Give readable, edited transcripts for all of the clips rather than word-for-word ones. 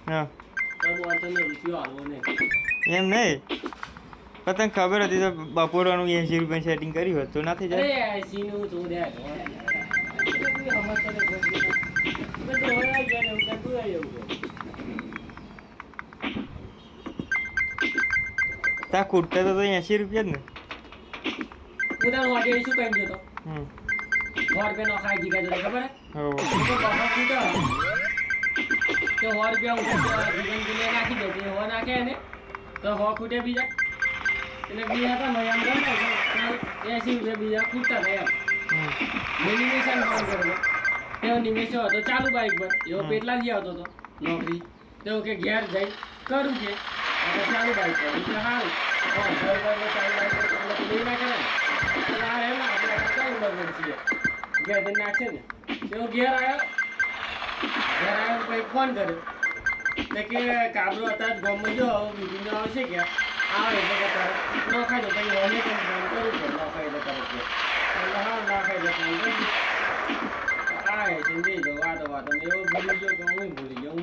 હા એમ નહીં પતંગ ખબર હતી તો બપોરનું 80 રૂપિયા સેટિંગ કર્યું હોત તો ના થઈ જાય. ત્યાં કુર્તા તો 80 રૂપિયા જ ને. હમ તો 100 રૂપિયા નાખી દે નાખે ને તો 100 ખૂટે બીજા એટલે બીજા તો એમ ગમે 80 રૂપિયા બીજા ખૂટતા થાય એમ નિમેશન ફોન કરેલો એવો નિમેશો હતો ચાલુ બાઈક પર એવો પેટલા જ આવતો હતો નોકરી તેઓ કે ઘેર જઈ કરું કે ચાલુ બાઈક પર એટલે સારું ચાલુ બાઈક લઈ ના કરે એમ આપણે ચાલુ બાઈક છીએ ઘેર જઈને નાખશે ને તેઓ ઘેર આવ્યો પછી ફોન કર્યો કે કાબરો હતા ગામમાં જો બીજું આવશે કે આવે એટલે કે નખાઈ દો પછી અમે પણ ફોન કરું છું નખાઈ દો કરો છો હા નખાઈ દો ફોન કરી આવે છે દઈ દો વાતો મેં એવો ભૂલી ગયો કે હું ભૂલી ગયો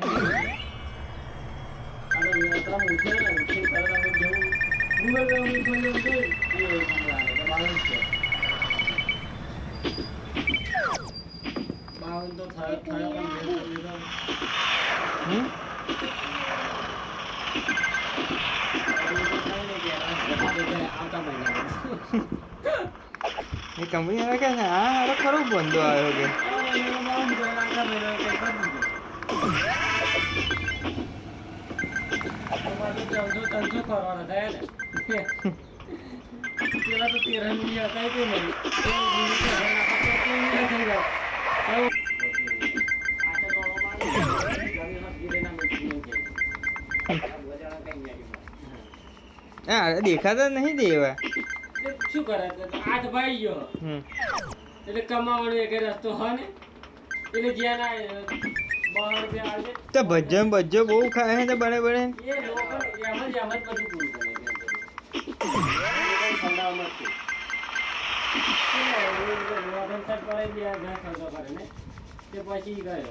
તમે ઉઠે ને ઉઠી તરત અમે જેવું ગૂગલ પે હું ખોલ્યું છે એ બાળક છે બાવન તો થયો પણ એ કંપની આવે કે ને હા ખરો બંધો આવ્યો કે કરવાના થયા ને પેલા તો 13 હતા કે નહીં હા દેખાતા નહીં દેવા શું કરે આઠ ભાઈ ગયો એટલે કમાવાનો એક રસ્તો હોય ને એટલે જ્યાં ના 12 રૂપિયા આવે તો ભજ્જન બહુ ખાય છે તો બને એ લોકો એમ જ બધું પૂરું કરે ઠંડામાં પછી ગયો